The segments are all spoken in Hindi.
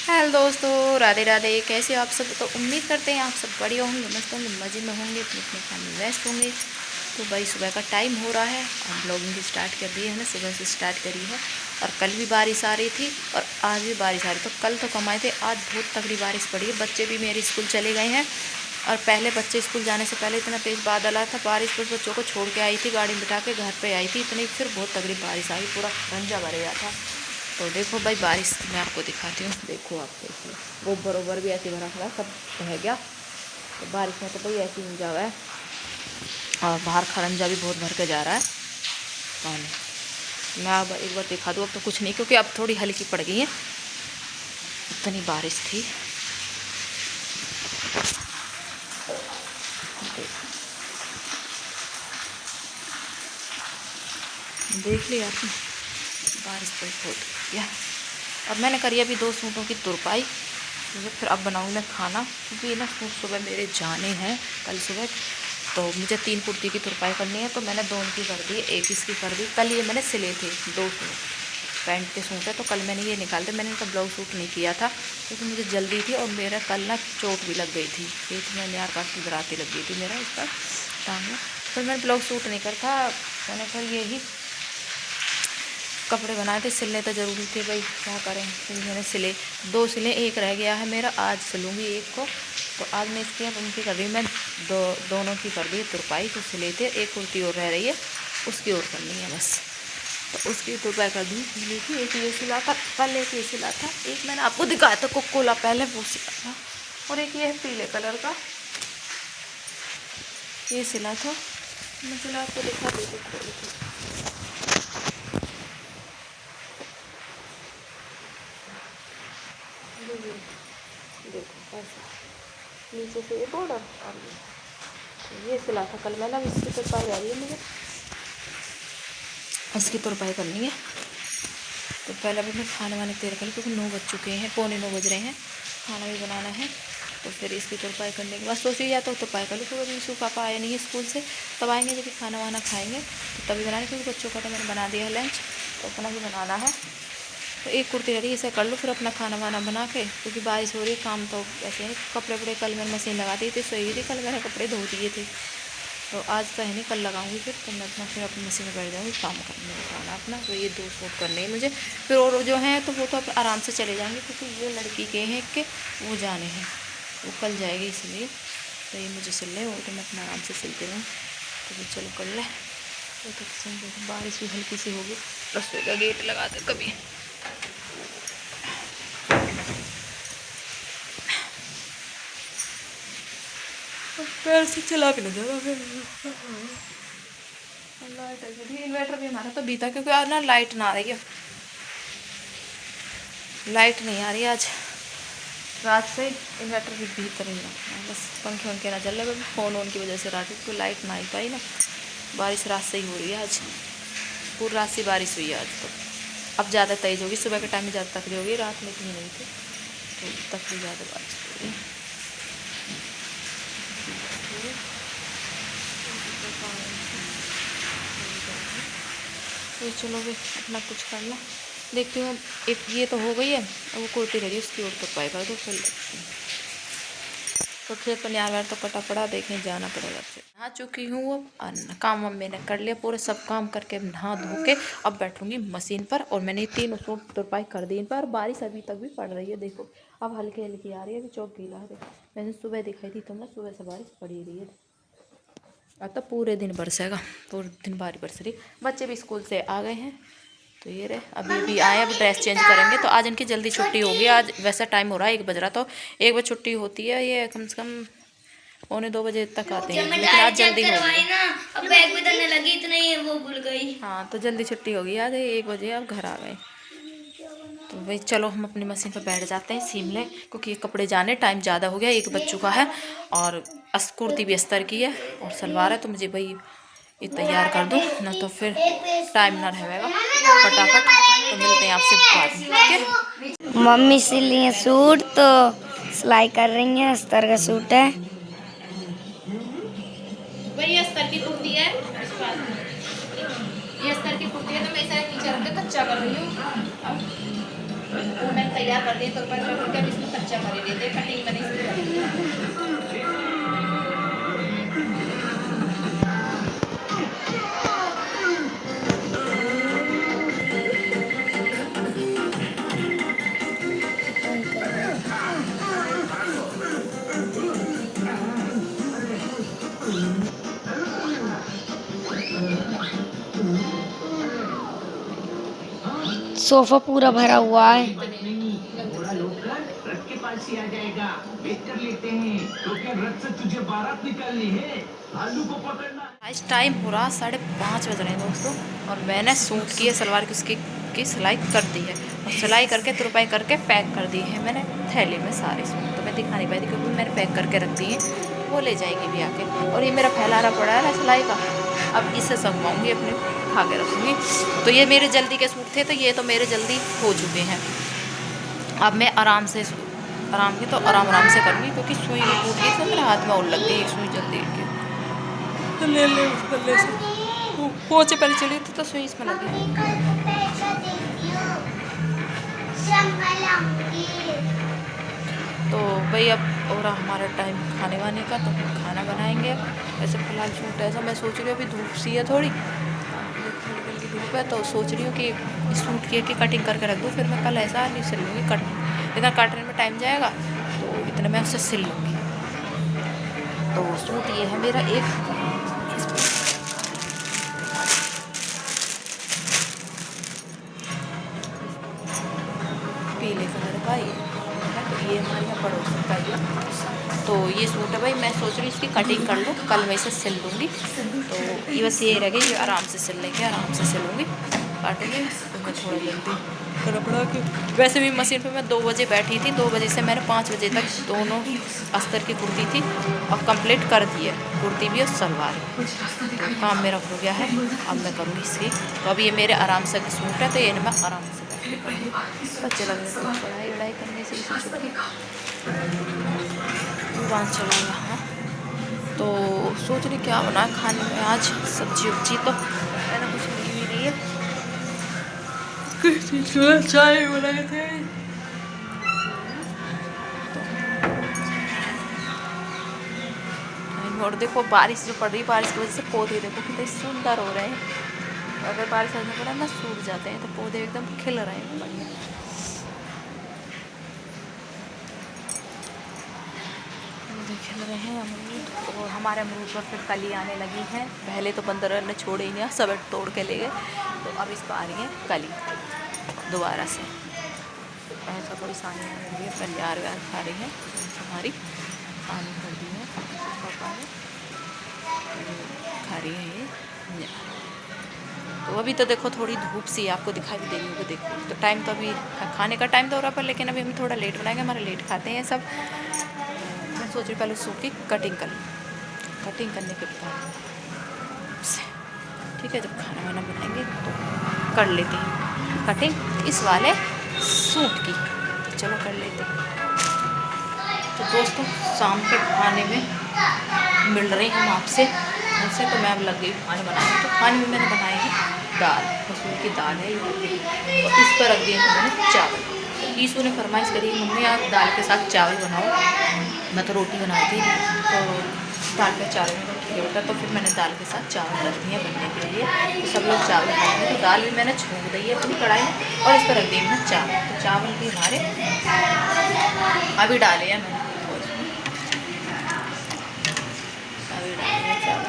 हेलो दोस्तों, राधे राधे। कैसे हो आप सब? तो उम्मीद करते हैं आप सब बढ़िया होंगे, मस्त होंगे, मज़े में होंगे, अपने अपने काम में व्यस्त होंगे। तो भाई सुबह का टाइम हो रहा है और ब्लॉगिंग स्टार्ट कर दी है ना, सुबह से स्टार्ट करी है। और कल भी बारिश आ रही थी और आज भी बारिश आ रही। तो कल तो कम आए थे, आज बहुत तगड़ी बारिश पड़ी है। बच्चे भी मेरे स्कूल चले गए हैं और पहले बच्चे स्कूल जाने से पहले इतना तेज़ बादल आया था, बारिश बस बच्चों को छोड़ के आई थी, गाड़ी में बिठा के घर पे आई थी, इतनी फिर बहुत तगड़ी बारिश आई, पूरा रंजा भर गया था। तो देखो भाई बारिश मैं आपको दिखाती हूँ। देखो आप देखिए, गोबर ओबर भी ऐसे भरा खड़ा सब बह गया। तो बारिश में तो भाई ऐसे ही जा हुआ है और बाहर खरंजा भी बहुत भर के जा रहा है पानी। मैं अब एक बार दिखा दूँ। अब तो कुछ नहीं, क्योंकि अब थोड़ी हल्की पड़ गई है, इतनी बारिश थी। देख लिया आपने, बारिश तो बहुत किया। अब मैंने करी अभी 2 सूटों की तुरपाई, मुझे फिर अब बनाऊँगी मैं खाना, क्योंकि ना सूट सुबह मेरे जाने हैं कल सुबह। तो मुझे 3 कुर्ती की तुरपाई करनी है, तो मैंने 2 इनकी कर दी, एक इसकी कर दी। कल ये मैंने सिले थे 2 सूट, पैंट के सूट है, तो कल मैंने ये निकाल दिया। मैंने इनका ब्लाउज सूट नहीं किया था क्योंकि मुझे जल्दी थी और मेरा कल ना चोट भी लग गई थी, पेट में यार काफ़ी दराती लग गई थी मेरा इस पर टांग में। फिर मैंने ब्लाउज सूट नहीं कर था, मैंने फिर यही कपड़े बनाए थे, सिलने तो ज़रूरी थे भाई, क्या करें। फिर मैंने सिले 2 सिले, एक रह गया है मेरा, आज सिलूँगी एक को। तो आज मैं इसकी अब उनकी कर रही हूँ, मैं दोनों की कर दी तुरपाई, तो सिले थे, एक कुर्ती और रह रही है, उसकी और करनी है बस। तो उसकी तुरपाई कर दी, सिली थी। एक ये सिला था कल, एक ये सिला था, एक मैंने आपको दिखाया था कोकोला पहले, वो सिला था, और एक ये है पीले कलर का, ये सिला था। मैं सिला आपको दिखा देती थोड़ी। देखो ऐसा नीचे से ये बॉर्डर और ये सिला था कल मैंने। अब इसकी तुरपाई आ रही है मुझे, इसकी तुरपाई करनी है। तो पहले अभी मैं खाने वाने तैयार कर लूँ, क्योंकि 9 बज चुके हैं, 9:15 बज रहे हैं, खाना भी बनाना है। तो फिर इसकी तुरपाई करने के बाद सोची या तो तुरपाई कर लूँ, क्योंकि अभी यीशु पापा आए नहीं है स्कूल से, तब आएंगे जब खाना वाना खाएंगे तो तभी बनाएंगे, क्योंकि बच्चों का तो मैंने बना दिया है लंच, तो अपना भी बनाना है। तो एक कुर्ती रही इसे कर लूँ, फिर अपना खाना वाना बना के, क्योंकि बारिश हो रही है, काम तो ऐसे है। कपड़े वपड़े कल मैंने मशीन लगा दी थी, सोई थी, कल मैंने कपड़े धो दिए थे, तो आज तो है नहीं, कल लगाऊंगी फिर। तो मैं अपना फिर अपनी मशीन में बैठ जाऊँगी काम करने खाना अपना। तो ये 2 सूट करने हैं मुझे, फिर और जो हैं तो वो तो अब आराम से चले जाएंगे, क्योंकि ये लड़की के हैं कि वो जाने हैं, वो कल जाएगी, इसलिए तो ये मुझे सिल ले, वो तो मैं अपना आराम से सिलती रहूँ। तो भी चलो कर ले। तो बारिश भी हल्की सी होगी, रसोई का गेट लगा दे कभी। पैर से चला भी नहीं जाता फिर। लाइट है, इन्वर्टर भी हमारा तो बीता, क्योंकि आज ना लाइट ना आ रही है, लाइट नहीं आ रही आज रात से। इन्वर्टर भी भीतर ही है, बस पंखे वंखे ना चल रहे, फ़ोन वोन की वजह से रात को लाइट ना आई पाई ना। बारिश रात से ही हो रही है आज, पूरी रात से बारिश हुई है आज। तो अब ज़्यादा तेज़ होगी, सुबह के टाइम में ज़्यादा तकलीफ होगी, रात में इतनी नहीं थी, तो तकलीफ ज़्यादा बारिश हो रही है। तो चलो भी अपना कुछ कर लो, देखती हूँ। एक ये तो हो गई है, वो कुर्ती रह गई, उसकी और तुरपाई कर दो फिर। तो खेत पर यार वार तो कटा पड़ा, देखने जाना पड़ेगा। फिर नहा चुकी हूँ वो, और काम वाम मैंने कर लिया पूरे, सब काम करके नहा धो के अब बैठूंगी मशीन पर। और मैंने 3 सूट तुरपाई कर दी इन पर, बारिश अभी तक भी पड़ रही है, देखो अब हल्की हल्की आ रही है, अभी चौक गीला है। मैंने सुबह दिखाई थी तुमने, सुबह से बारिश पड़ी रही है, अब तो पूरे दिन बरसेगा, पूरे दिन बारिश बरस रही। बच्चे भी स्कूल से आ गए हैं, तो ये रहे अभी अभी आए, अब ड्रेस चेंज करेंगे। तो आज इनकी जल्दी छुट्टी होगी, आज वैसा टाइम हो रहा है 1 बज रहा, तो 1 बजे छुट्टी होती है, ये कम से कम 1:45 बजे तक आते हैं, लेकिन आज जल्दी होगी ना, अब बैग बदलने लगी इतनी वो भूल गई। हाँ तो जल्दी छुट्टी होगी आज, 1 बजे अब घर आ गए। तो भाई चलो हम अपनी मशीन पर बैठ जाते हैं, सीम लें, क्योंकि ये कपड़े जाने टाइम ज़्यादा हो गया, 1 बज चुका है। और कुर्ती भी अस्तर की है और सलवार है, तो मुझे भाई ये तैयार कर दूँ ना, तो फिर टाइम ना रहेगा फटाफट। तो मिलते हैं आपसे बाद में, ठीक है। मम्मी सिली है सूट, तो सिलाई कर रही है, अस्तर का सूट है भाई ये अस्तर की कुर्ती है, ये अस्तर की कुर्ती है, तो मैं इसे नीचे रख के कच्चा कर रही हूँ। वो मैंने तैयार कर दिए तो करके अब इसको कच्चा कर लेते हैं, कटिंग मैंने इसकी कर दी है। सोफा पूरा भरा हुआ है। रथ के पास ही आ जाएगा। वेट कर लेते हैं क्योंकि रथ से तुझे बारात निकालनी है। आलू को पकड़ना। आज टाइम हो रहा 5:30 बज रहे हैं दोस्तों, और मैंने सूट की सलवार की सिलाई कर दी है, और सिलाई करके तुरपाई करके पैक कर दी है मैंने थैली में। सारे सूट तो मैं दिखा नहीं पाई थी क्योंकि मैंने पैक करके रख दी है, वो ले जाएगी भी आके। और ये मेरा फैलारा पड़ा है ना सिलाई का, अब इसे संगवाऊँगी, अपने उठा के रखूँगी। तो ये मेरे जल्दी के सूट थे, तो ये तो मेरे जल्दी हो चुके हैं। अब मैं आराम से आराम से करूँगी, क्योंकि सुई भी टूट गई तो मेरे हाथ में और लग गई एक सुई जल्दी की। तो ले गले से पोचे पहले चली थी तो सुई इसमें लगी। तो भाई अब और हमारा टाइम खाने वाने का, तो खाना बनाएंगे। ऐसे फिलहाल छूट ऐसा मैं सोच रही हूँ, अभी धूप सी है थोड़ी हल्की धूप है, तो सोच रही हूँ कि इस सूट की कटिंग करके रख दूँ, फिर मैं कल ऐसा नहीं सिल लूँगी। इतना काटने में टाइम जाएगा, तो इतने मैं उससे सिल लूँगी। तो सूट ये है मेरा एक पीले कलर का, ये है, तो ये हमारे यहाँ पड़ोस का ही है। तो ये सूट है भाई, मैं सोच रही हूँ इसकी कटिंग कर लूँ, कल मैं इसे सिल लूँगी। तो ये बस ये रहेगी, ये आराम से सिल लेंगे, आराम से सिलूँगी, काटूँगी। तो मैं थोड़ा जल्दी कपड़ा के, वैसे भी मशीन पे मैं 2 बजे बैठी थी, 2 बजे से मैंने 5 बजे तक दोनों अस्तर की कुर्ती थी और कंप्लीट कर दी है, कुर्ती भी और सलवार। तो काम मेरा हो गया है, अब मैं करूँगी इसकी। तो अब ये मेरे आराम से सूट है, तो ये मैं आराम से बच्चे लग रहे हैं पढ़ाई वढ़ाई करने से इसी छुट्टी दुकान चला यहाँ। तो सोच रही क्या बना खाने में आज, सब्जी उब्जी तो मैंने कुछ मिली भी नहीं है, चाय बनाए थे। और देखो बारिश जो पड़ रही है, बारिश की वजह से पौधे देखो कितने सुंदर हो रहे हैं। अगर बारिश आने पड़ा ना सूख जाते हैं, तो पौधे एकदम खिल रहे हैं बढ़िया। खिल रहे हैं अमरूद, और हमारे अमरूद पर फिर कली आने लगी है। पहले तो बंदर ने छोड़े ही नहीं, सब तोड़ के ले गए, तो अब इस पर आ रही है कली दोबारा से। ऐसा कोई सानी आने लगी है, पंजार व्यार खा रही है हमारी, पानी भर दी है पापा ने, खा रही है ये। तो अभी तो देखो थोड़ी धूप सी आपको दिखाई भी दे रही होगी, देखो तो टाइम तो अभी खाने का टाइम तो हो रहा है, लेकिन अभी हम थोड़ा लेट बनाएंगे, हमारे लेट खाते हैं सब। मैं सोच रही पहले सूट की कटिंग कर लूँ, कटिंग करने के बाद ठीक है, जब खाना वाना बनाएंगे तो कर लेते हैं कटिंग इस वाले सूट की। तो चलो कर लेते हैं। तो दोस्तों शाम के खाने में मिल रही हम आपसे, ऐसे तो मैं अब लग गई खाने बनाने। तो खाने में मैंने बनाई है दाल, मसूर की दाल है ये, और इस पर रख दिए मैंने चावल। ईशू ने फरमाइश करी मम्मी आप दाल के साथ चावल बनाओ, मैं तो रोटी बनाई थी, तो दाल के चावल में ठीक होता, तो फिर मैंने दाल के साथ चावल रख दिए बनने के लिए। तो सब लोग चावल खाएंगे, तो दाल भी मैंने छोंक दी है अपनी कढ़ाई में, और इस पर रख दिए मैंने चावल। तो चावल भी हमारे अभी डाले हैं मैंने, अभी डाले हैं चावल।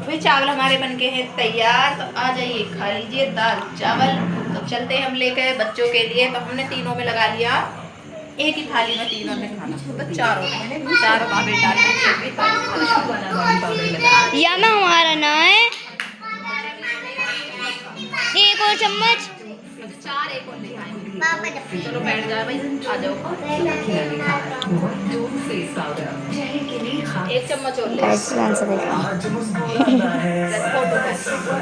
भाई चावल हमारे बनके हैं तैयार, तो आ जाइए खा लीजिए दाल चावल। तो चलते हैं हम लेकर बच्चों के लिए, तो हमने तीनों में लगा लिया एक ही थाली में, तीनों में खाना, तो चारों भाभी डाल या में हमारा ना है, एक और चम्मच, 4 एक और ले आएंगे। चलो बैठ जाओ भाई, आ जाओ। एक चम्मच और ले। गाइस ध्यान से देखो। आज मुस्कुराना है फोटो है।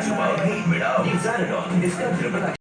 जुबान नहीं मिटाओ।